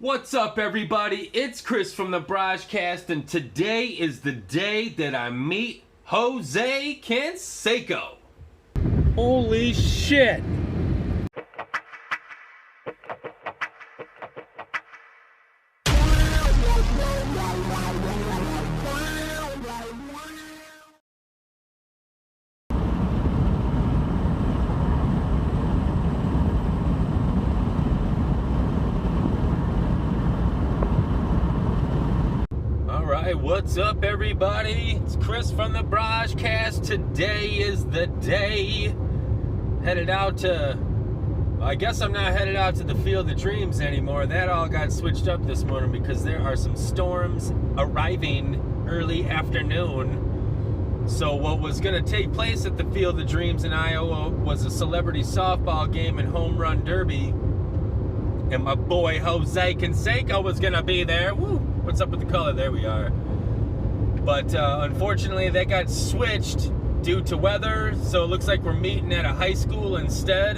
What's up, everybody? It's Chris from the BrahjCast, and today is the day that I meet Jose Canseco. Holy shit! What's up, everybody? It's Chris from the BrahjCast. Today is the day. Headed out to... I guess I'm not headed out to the Field of Dreams anymore. That all got switched up this morning because there are some storms arriving early afternoon. So what was going to take place at the Field of Dreams in Iowa was a celebrity softball game and home run derby. And my boy Jose Canseco was going to be there. Woo! What's up with the color? There we are. But unfortunately, that got switched due to weather. So it looks like we're meeting at a high school instead.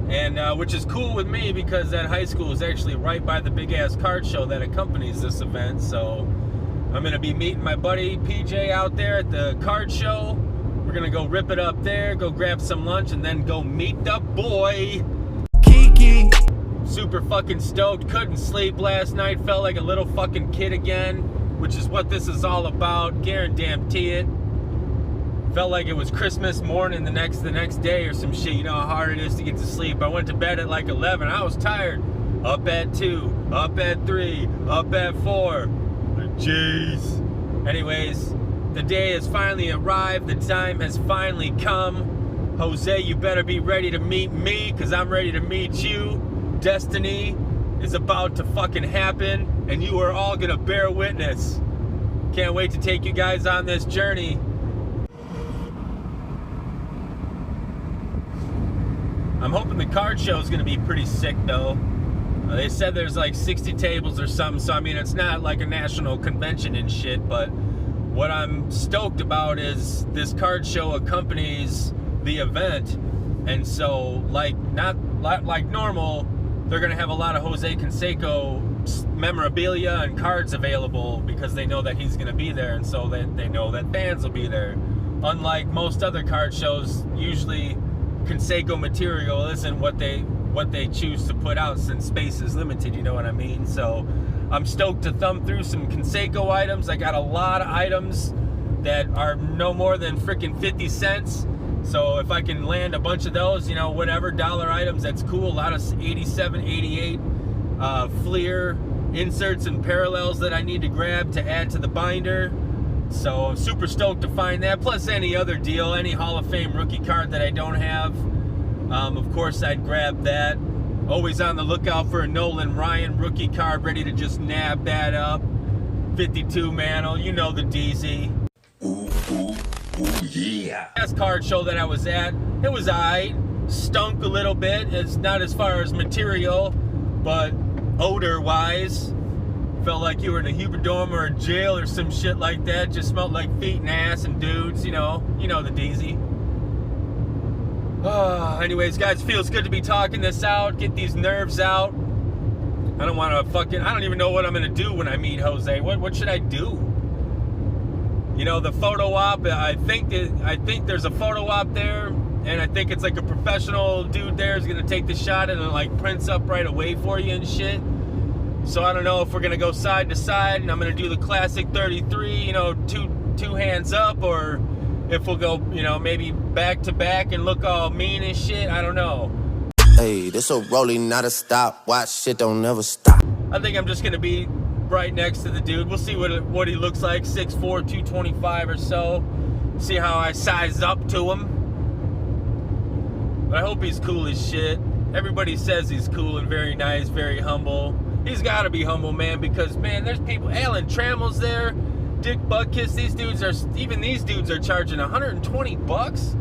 And which is cool with me because that high school is actually right by the big-ass card show that accompanies this event. So I'm going to be meeting my buddy PJ out there at the card show. We're going to go rip it up there, go grab some lunch, and then go meet the boy. Kiki. Super fucking stoked. Couldn't sleep last night. Felt like a little fucking kid again, which is what this is all about. Guarantee it. Felt like it was Christmas morning the next day or some shit. You know how hard it is to get to sleep. I went to bed at like 11. I was tired. Up at 2, up at 3, up at 4. Jeez. Anyways, the day has finally arrived. The time has finally come. Jose, you better be ready to meet me, because I'm ready to meet you. Destiny is about to fucking happen, and you are all gonna bear witness. Can't wait to take you guys on this journey. I'm hoping the card show is gonna be pretty sick though. They said there's like 60 tables or something, so I mean it's not like a national convention and shit, but what I'm stoked about is this card show accompanies the event, and so not like normal, they're going to have a lot of Jose Canseco memorabilia and cards available because they know that he's going to be there, and so they know that fans will be there. Unlike most other card shows, usually Canseco material isn't what they choose to put out since space is limited, you know what I mean? So I'm stoked to thumb through some Canseco items. I got a lot of items that are no more than freaking 50 cents. So if I can land a bunch of those, you know, whatever, dollar items, that's cool. A lot of 87, 88 Fleer inserts and parallels that I need to grab to add to the binder. So I'm super stoked to find that. Plus any other deal, any Hall of Fame rookie card that I don't have. Of course, I'd grab that. Always on the lookout for a Nolan Ryan rookie card, ready to just nab that up. 52 mantle, you know the DZ. Ooh, yeah. Last card show that I was at, it was aight. Stunk a little bit. It's not as far as material, but odor-wise, felt like you were in a Huberdome or a jail or some shit like that. Just smelled like feet and ass and dudes, you know the DZ. Anyways, guys, feels good to be talking this out, get these nerves out. I don't even know what I'm gonna do when I meet Jose. What should I do? You know, the photo op, I think there's a photo op there, and I think it's like a professional dude there is gonna take the shot and it like prints up right away for you and shit. So I don't know if we're gonna go side to side and I'm gonna do the classic 33, you know, two hands up, or if we'll go, you know, maybe back to back and look all mean and shit. I don't know. Hey, this a rolling, not a stop. Watch shit don't never stop. I think I'm just gonna be right next to the dude. We'll see what he looks like, 6'4", 225 or so. See how I size up to him. But I hope he's cool as shit. Everybody says he's cool and very nice, very humble. He's gotta be humble, man, because, man, there's people, Alan Trammell's there, Dick Buttkiss, these dudes are charging 120 bucks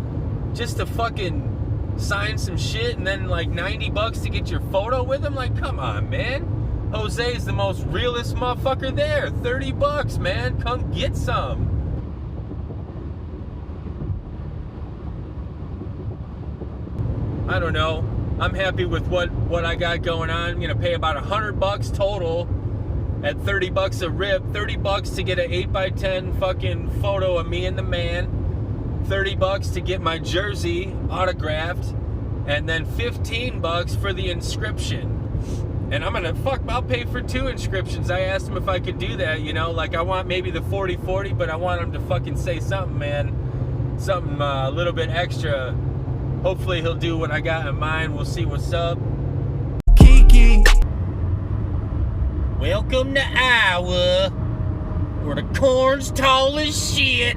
just to fucking sign some shit, and then like 90 bucks to get your photo with him. Like, come on, man. Jose is the most realest motherfucker there. 30 bucks, man. Come get some. I don't know. I'm happy with what I got going on. I'm gonna pay about $100 total at $30 a rip. $30 to get an 8x10 fucking photo of me and the man. $30 to get my jersey autographed, and then $15 for the inscription. And I'll pay for 2 inscriptions. I asked him if I could do that, you know, like I want maybe the 40-40, but I want him to fucking say something, man. Something a little bit extra. Hopefully he'll do what I got in mind. We'll see what's up. Kiki. Welcome to Iowa, where the corn's tall as shit.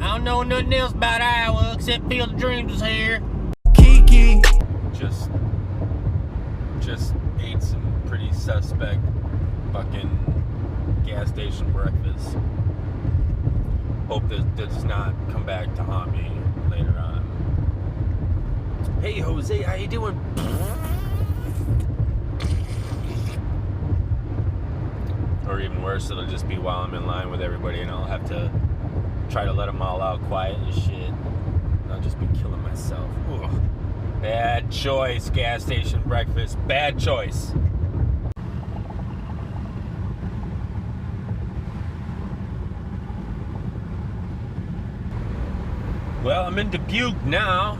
I don't know nothing else about Iowa except Field of Dreams is here. Kiki. Just ate some pretty suspect fucking gas station breakfast. Hope this does not come back to haunt me later on. Hey Jose, how you doing? Or even worse, it'll just be while I'm in line with everybody and I'll have to try to let them all out quiet and shit. I'll just be killing myself. Ugh. Bad choice, gas station breakfast. Bad choice. Well, I'm in Dubuque now.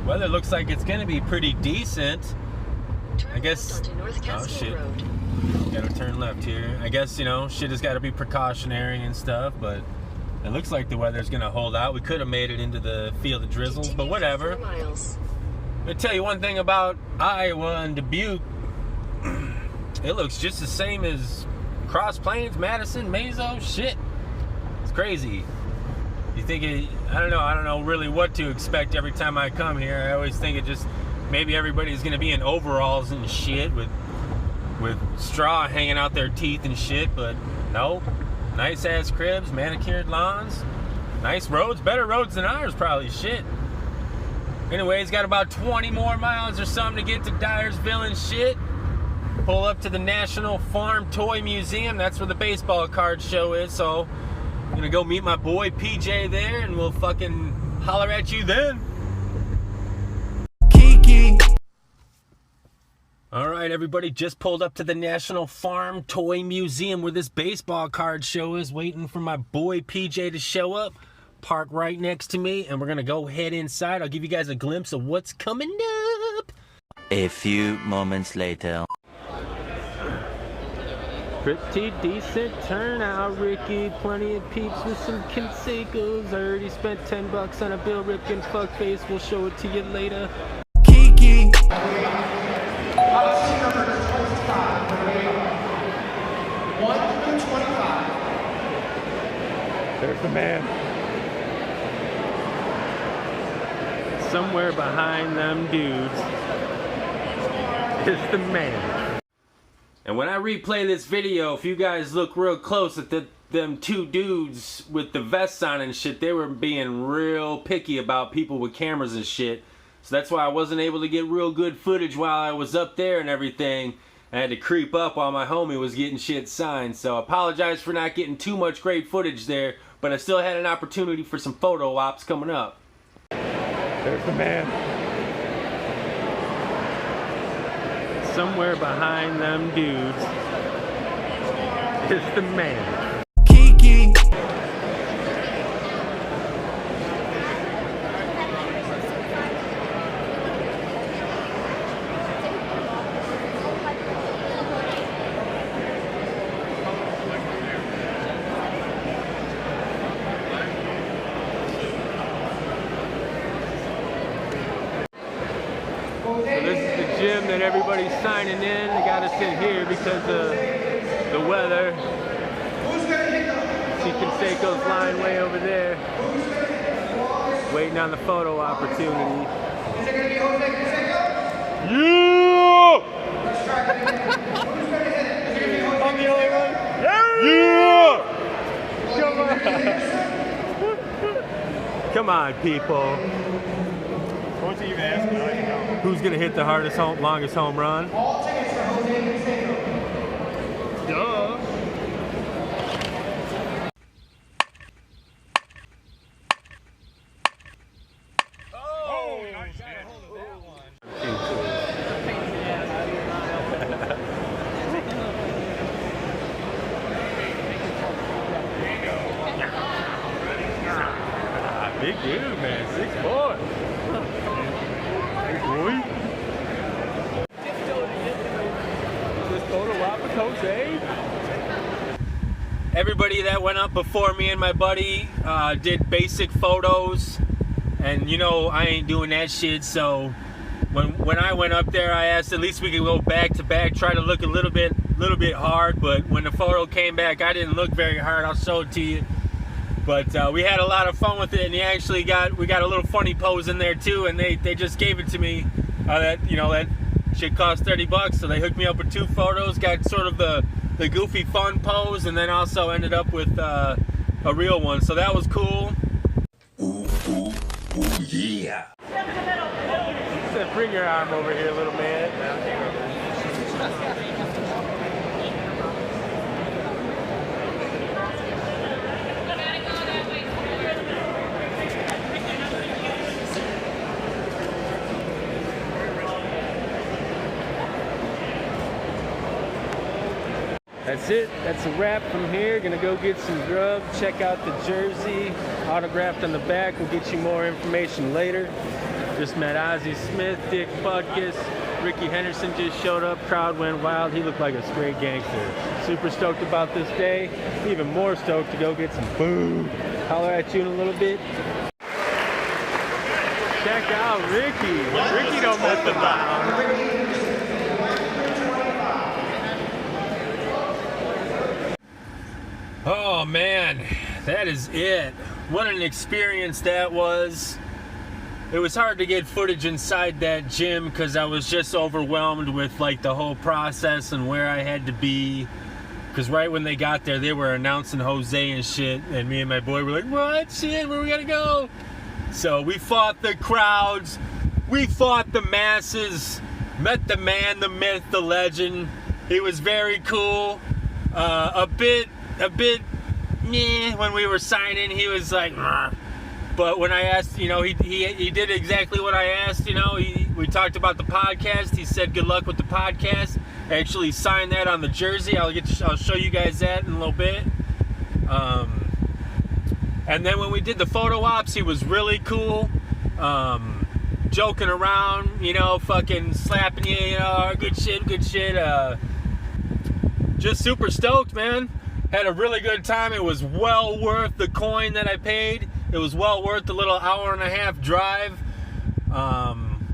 Weather looks like it's gonna be pretty decent. I guess. Oh shit. Gotta turn left here. I guess, you know, shit has gotta be precautionary and stuff, but it looks like the weather's gonna hold out. We could have made it into the field of drizzles, but whatever. I'll tell you one thing about Iowa and Dubuque. It looks just the same as Cross Plains, Madison, Mazo. Shit. It's crazy. You think it, I don't know really what to expect every time I come here. I always think it just, maybe everybody's gonna be in overalls and shit with straw hanging out their teeth and shit, but no. Nice ass cribs, manicured lawns, nice roads, better roads than ours probably, shit. Anyways, got about 20 more miles or something to get to Dyersville and shit. Pull up to the National Farm Toy Museum. That's where the baseball card show is, so I'm gonna go meet my boy PJ there and we'll fucking holler at you then. Kiki. Alright everybody, just pulled up to the National Farm Toy Museum where this baseball card show is, waiting for my boy PJ to show up. Park right next to me and we're gonna go head inside. I'll give you guys a glimpse of what's coming up. A few moments later. Pretty decent turnout, Ricky. Plenty of peeps with some Cansecos. I already spent $10 on a Bill Ripken fuckface. We'll show it to you later. Kiki. There's the man. Somewhere behind them dudes is the man. And when I replay this video, if you guys look real close at them 2 dudes with the vests on and shit, they were being real picky about people with cameras and shit. So that's why I wasn't able to get real good footage while I was up there and everything. I had to creep up while my homie was getting shit signed. So I apologize for not getting too much great footage there, but I still had an opportunity for some photo ops coming up. There's the man. Somewhere behind them dudes is the man. Kiki. Gym that everybody's signing in. They got us in here because of the weather. See Canseco's line way over there, waiting on the photo opportunity. Is it going to be Jose Canseco? Yeah! I'm the only one? Yeah! Come on, people. What's he even asking? I don't even know. Who's gonna hit the hardest, longest home run? All tickets for Jose Canseco. Duh. dude, man. 6'4". Boy. This photo op with Jose. Everybody that went up before me and my buddy did basic photos, and you know I ain't doing that shit. So when I went up there, I asked at least we could go back to back, try to look a little bit hard. But when the photo came back, I didn't look very hard. I'll show it to you. But we had a lot of fun with it, and we got a little funny pose in there too. And they just gave it to me. That shit cost $30, so they hooked me up with 2 photos. Got sort of the goofy fun pose, and then also ended up with a real one. So that was cool. Ooh, ooh, ooh, yeah. Said, bring your arm over here, little man. That's it. That's a wrap from here. Gonna go get some grub. Check out the jersey. Autographed on the back. We'll get you more information later. Just met Ozzie Smith, Dick Butkus, Ricky Henderson just showed up. Crowd went wild. He looked like a straight gangster. Super stoked about this day. Even more stoked to go get some food. Holler at you in a little bit. Check out Ricky. Ricky don't mess about. Oh man, that is it. What an experience that was. It was hard to get footage inside that gym because I was just overwhelmed with like the whole process and where I had to be. Because right when they got there, they were announcing Jose and shit, and me and my boy were like, what shit, where we gotta go? So we fought the crowds, we fought the masses, met the man, the myth, the legend. He was very cool. A bit meh when we were signing. He was like, "Meh." But when I asked, he did exactly what I asked. We talked about the podcast. He said good luck with the podcast. I actually signed that on the jersey. I'll show you guys that in a little bit. And then when we did the photo ops, he was really cool. Joking around, fucking slapping you, good shit. Just super stoked, man. Had a really good time. It was well worth the coin that I paid. It was well worth the little hour-and-a-half drive.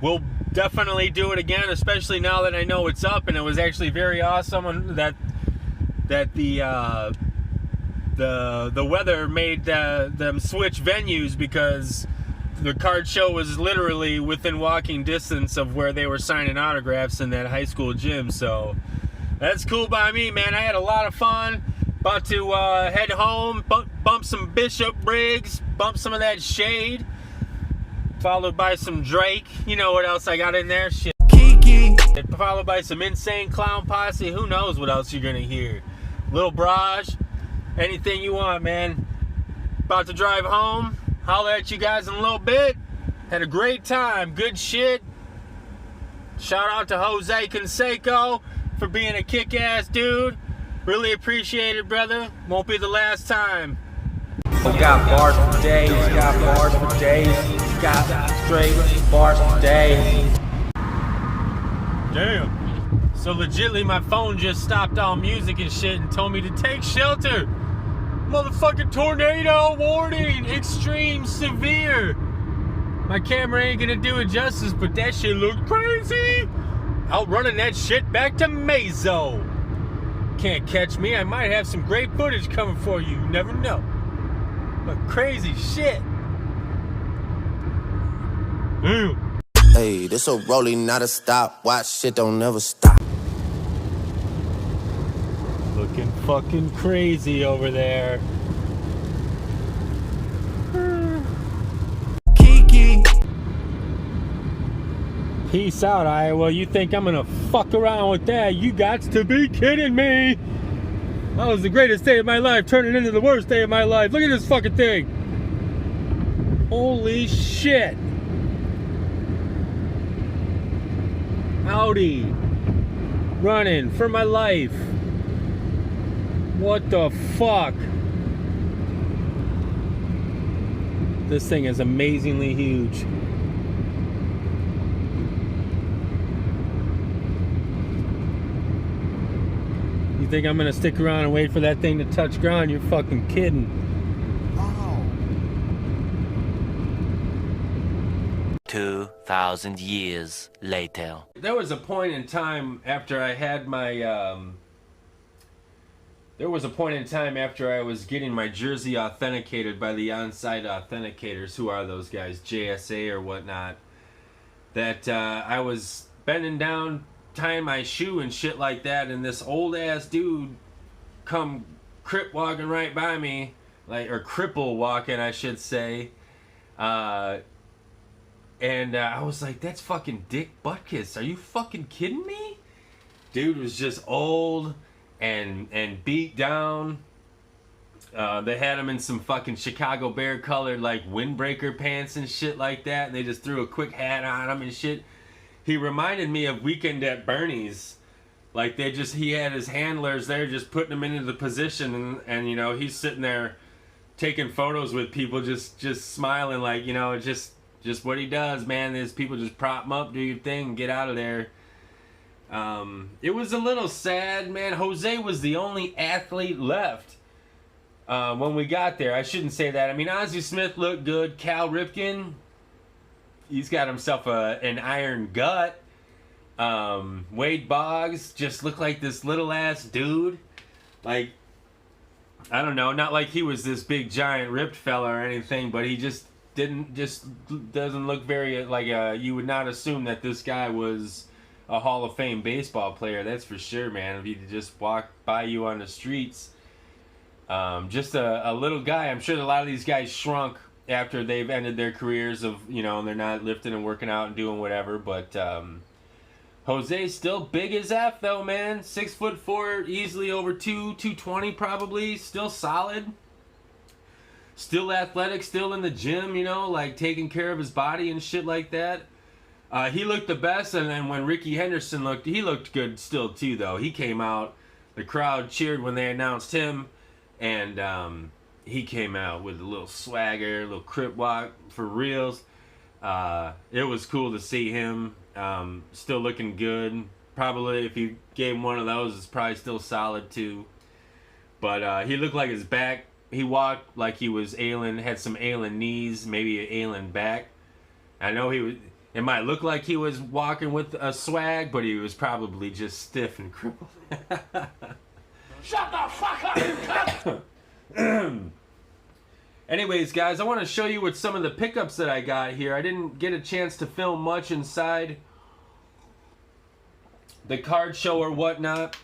We'll definitely do it again, especially now that I know it's up. And it was actually very awesome that the weather made them switch venues, because the card show was literally within walking distance of where they were signing autographs in that high school gym. So that's cool by me, man. I had a lot of fun. About to head home, bump some Bishop Briggs, bump some of that Shade, followed by some Drake. You know what else I got in there? Shit. Kiki. Followed by some Insane Clown Posse. Who knows what else you're gonna hear? Little Braj, anything you want, man. About to drive home. Holler at you guys in a little bit. Had a great time. Good shit. Shout out to Jose Canseco for being a kick-ass dude. Really appreciate it, brother. Won't be the last time. We got bars for days. Got bars for days. Got straight bars for days. Damn. So legitly, my phone just stopped all music and shit and told me to take shelter. Motherfucking tornado warning. Extreme severe. My camera ain't gonna do it justice, but that shit looked crazy. Outrunning that shit back to Mazo. Can't catch me. I might have some great footage coming for you. You never know. But crazy shit. Hey, this a rolling, not a stop. Watch shit don't never stop. Looking fucking crazy over there. Kiki. Peace out, Iowa. You think I'm gonna fuck around with that? You got to be kidding me. That was the greatest day of my life, turning into the worst day of my life. Look at this fucking thing. Holy shit. Howdy. Running for my life. What the fuck? This thing is amazingly huge. You think I'm gonna stick around and wait for that thing to touch ground? You're fucking kidding. Wow. 2,000 years later. There was a point in time after I had my there was a point in time after I was getting my jersey authenticated by the on-site authenticators. Who are those guys? JSA or whatnot. That I was bending down, tying my shoe and shit like that, and this old-ass dude come crip walking right by me, or cripple walking, I should say. And I was like, that's fucking Dick Butkus. Are you fucking kidding me? Dude was just old and beat down. They had him in some fucking Chicago Bear colored like windbreaker pants and shit like that, and they just threw a quick hat on him and shit. He reminded me of Weekend at Bernie's. Like he had his handlers there just putting him into the position, and you know, he's sitting there taking photos with people, just smiling, like, you know, just what he does, man. There's people just prop him up, do your thing, and get out of there. It was a little sad, man. Jose was the only athlete left when we got there. I shouldn't say that. I mean, Ozzie Smith looked good. Cal Ripken, he's got himself an iron gut. Wade Boggs just looked like this little ass dude. Like, I don't know, not like he was this big giant ripped fella or anything, but he just doesn't look very like you would not assume that this guy was a Hall of Fame baseball player. That's for sure, man. If he just walked by you on the streets, just a little guy. I'm sure a lot of these guys shrunk after they've ended their careers of, you know, and they're not lifting and working out and doing whatever, but Jose's still big as F though, man. 6'4", easily over 220 probably, still solid, still athletic, still in the gym, you know, like taking care of his body and shit like that. He looked the best, and then when Ricky Henderson he looked good still too though. He came out, the crowd cheered when they announced him, and he came out with a little swagger, a little crip walk for reals. It was cool to see him, still looking good. Probably if you gave him one of those, it's probably still solid too. But he looked like his back, he walked like he was ailing, had some ailing knees, maybe an ailing back. I know it might look like he was walking with a swag, but he was probably just stiff and crippled. Shut the fuck up, you cunt! Anyways, guys, I want to show you what some of the pickups that I got here. I didn't get a chance to film much inside the card show or whatnot.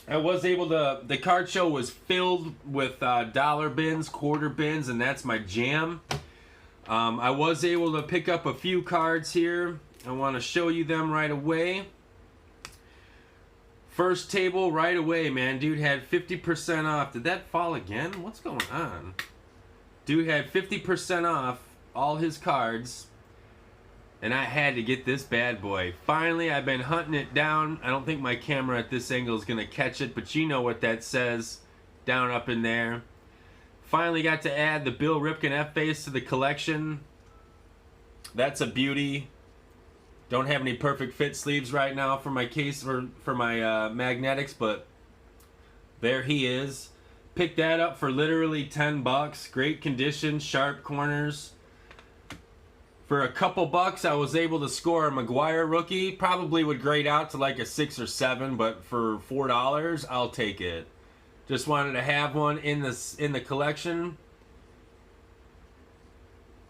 I was able to, the card show was filled with dollar bins, quarter bins, and that's my jam. I was able to pick up a few cards here. I want to show you them right away. First table right away, man. Dude had 50% off. Did that fall again? What's going on? Dude had 50% off all his cards, and I had to get this bad boy. Finally, I've been hunting it down. I don't think my camera at this angle is going to catch it, but you know what that says down up in there. Finally got to add the Bill Ripken F-Face to the collection. That's a beauty. Don't have any perfect fit sleeves right now for my case, for my magnetics, but there he is. Picked that up for literally $10. Great condition, sharp corners. For a couple bucks, I was able to score a McGuire rookie. Probably would grade out to like a 6 or 7, but for $4, I'll take it. Just wanted to have one in the collection.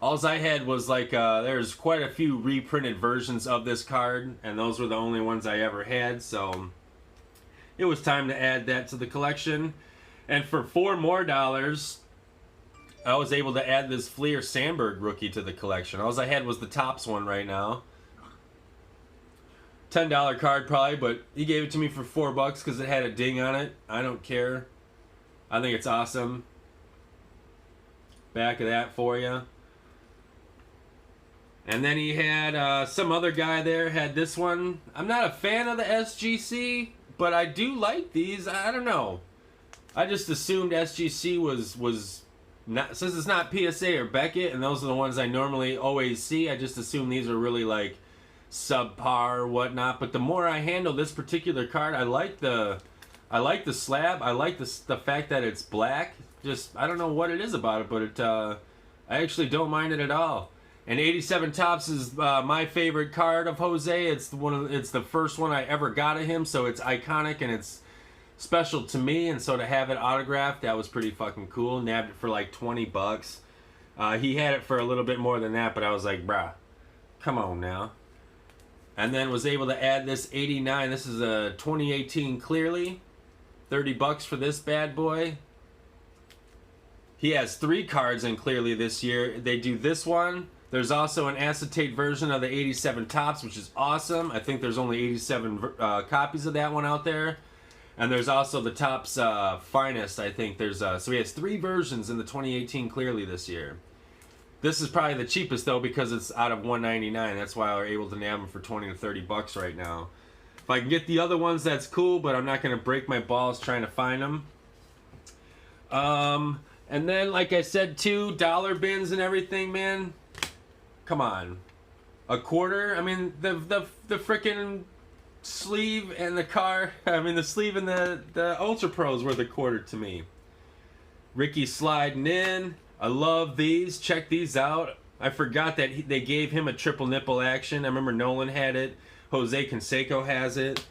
Alls I had was like, there's quite a few reprinted versions of this card, and those were the only ones I ever had, so it was time to add that to the collection. And for $4 more, I was able to add this Fleer Sandberg rookie to the collection. Alls I had was the Topps one right now. $10 card probably, but he gave it to me for $4 because it had a ding on it. I don't care. I think it's awesome. Back of that for you. And then he had some other guy there had this one. I'm not a fan of the SGC, but I do like these. I don't know. I just assumed SGC was since it's not PSA or Beckett, and those are the ones I normally always see, I just assume these are really like subpar or whatnot. But the more I handle this particular card, I like the slab. I like the fact that it's black. Just, I don't know what it is about it, but it I actually don't mind it at all. And 87 Topps is my favorite card of Jose. It's the first one I ever got of him, so it's iconic and it's special to me. And so to have it autographed, that was pretty fucking cool. Nabbed it for like 20 bucks. He had it for a little bit more than that, but I was like, bruh, come on now. And then was able to add this 89. This is a 2018 Clearly. 30 bucks for this bad boy. He has 3 cards in Clearly this year. They do this one. There's also an acetate version of the 87 Topps, which is awesome. I think there's only 87 copies of that one out there. And there's also the Topps Finest, I think. So he has 3 versions in the 2018 Clearly this year. This is probably the cheapest, though, because it's out of $199. That's why we're able to nab them for 20 to 30 bucks right now. If I can get the other ones, that's cool, but I'm not going to break my balls trying to find them. And then, like I said, too, dollar bins and everything, man. Come on. A quarter? I mean, the frickin' sleeve and the the sleeve and the Ultra Pros were the quarter to me. Ricky sliding in. I love these. Check these out. I forgot that they gave him a triple nipple action. I remember Nolan had it. Jose Canseco has it.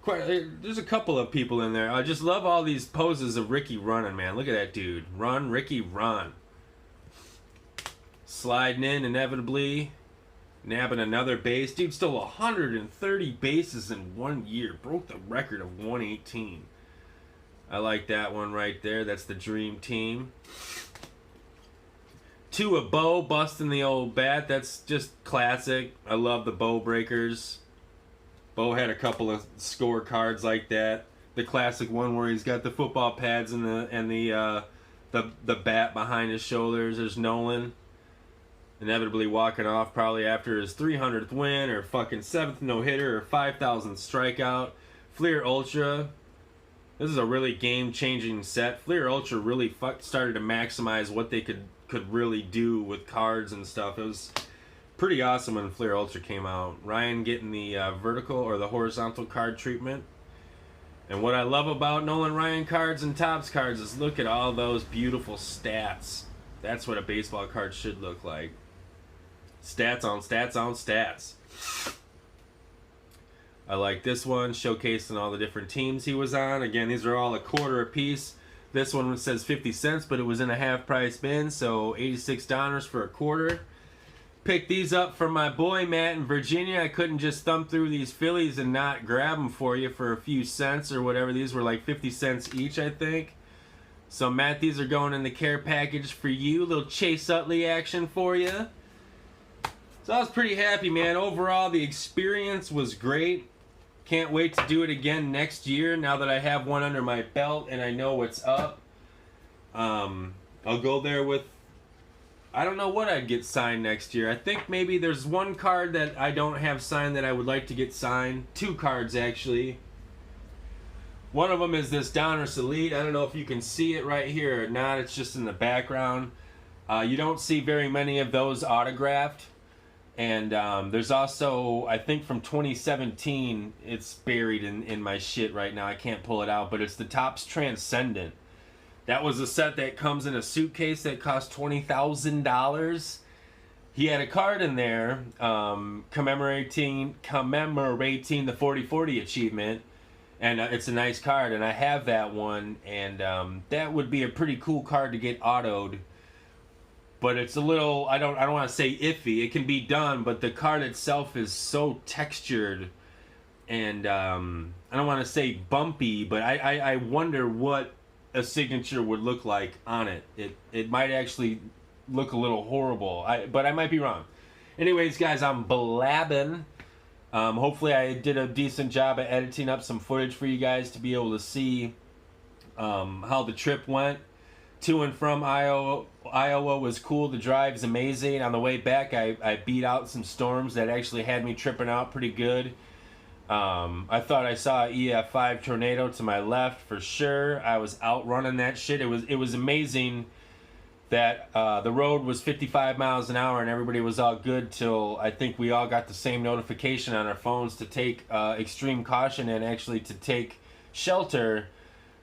There's a couple of people in there. I just love all these poses of Ricky running, man. Look at that dude. Run, Ricky, run. Sliding in inevitably. Nabbing another base. Dude stole 130 bases in 1 year. Broke the record of 118. I like that one right there. That's the dream team. 2 of Bo busting the old bat. That's just classic. I love the Bo breakers. Bo had a couple of scorecards like that. The classic one where he's got the football pads and the bat behind his shoulders. There's Nolan. Inevitably walking off probably after his 300th win or fucking 7th no-hitter or 5,000th strikeout. Fleer Ultra. This is a really game-changing set. Fleer Ultra really started to maximize what they could really do with cards and stuff. It was pretty awesome when Fleer Ultra came out. Ryan getting the vertical or the horizontal card treatment. And what I love about Nolan Ryan cards and Topps cards is look at all those beautiful stats. That's what a baseball card should look like. Stats on stats on stats. I like this one, showcasing all the different teams he was on. Again, these are all a quarter a piece. This one says 50 cents, but it was in a half price bin, so $86 for a quarter. Picked these up from my boy Matt in Virginia. I couldn't just thumb through these Phillies and not grab them for you for a few cents or whatever. These were like 50 cents each, I think. So Matt, these are going in the care package for you. Little Chase Utley action for you. So I was pretty happy, man. Overall, the experience was great. Can't wait to do it again next year now that I have one under my belt and I know what's up. I'll go there with... I don't know what I'd get signed next year. I think maybe there's one card that I don't have signed that I would like to get signed. 2 cards, actually. One of them is this Donruss Elite. I don't know if you can see it right here or not. It's just in the background. You don't see very many of those autographed. And there's also, I think from 2017, it's buried in my shit right now. I can't pull it out, but it's the Topps Transcendent. That was a set that comes in a suitcase that cost $20,000. He had a card in there commemorating the 40-40 achievement. And it's a nice card, and I have that one. And that would be a pretty cool card to get autoed. But it's a little, I don't want to say iffy. It can be done, but the card itself is so textured. And I don't want to say bumpy, but I wonder what a signature would look like on it. It might actually look a little horrible, but I might be wrong. Anyways, guys, I'm blabbing. Hopefully I did a decent job at editing up some footage for you guys to be able to see how the trip went. To and from Iowa was cool. The drive's amazing. On the way back, I beat out some storms that actually had me tripping out pretty good. I thought I saw an EF5 tornado to my left for sure. I was outrunning that shit. It was amazing that the road was 55 miles an hour and everybody was all good till I think we all got the same notification on our phones to take extreme caution and actually to take shelter.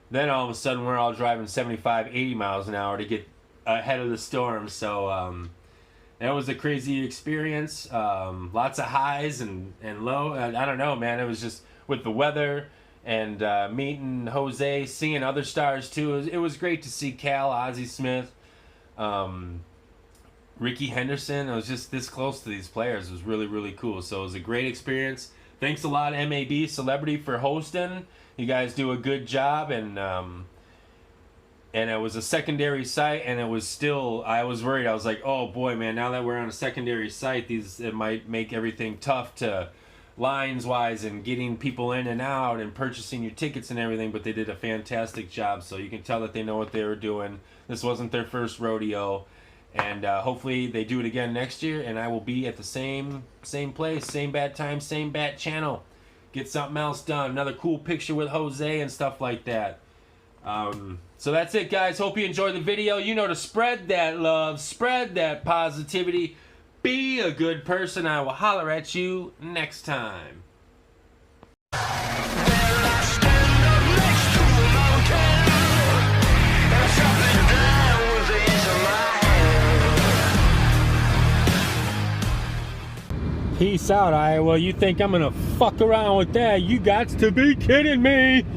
Then all of a sudden we're all driving 75, 80 miles an hour to get ahead of the storm. So that was a crazy experience. Lots of highs and low. I don't know, man. It was just with the weather and meeting Jose, seeing other stars too. It was great to see Cal, Ozzie Smith, Ricky Henderson. I was just this close to these players. It was really, really cool. So it was a great experience. Thanks a lot, MAB Celebrity, for hosting. You guys do a good job, and it was a secondary site, and it was still, I was worried. I was like, oh boy, man, now that we're on a secondary site, it might make everything tough to lines wise and getting people in and out and purchasing your tickets and everything, but they did a fantastic job. So you can tell that they know what they were doing. This wasn't their first rodeo, and hopefully they do it again next year, and I will be at the same place, same bad time, same bad channel. Get something else done, another cool picture with Jose and stuff like that. So that's it, guys. Hope you enjoyed the video. You know to spread that love, spread that positivity. Be a good person. I will holler at you next time. Peace out, Iowa. You think I'm gonna fuck around with that? You got to be kidding me.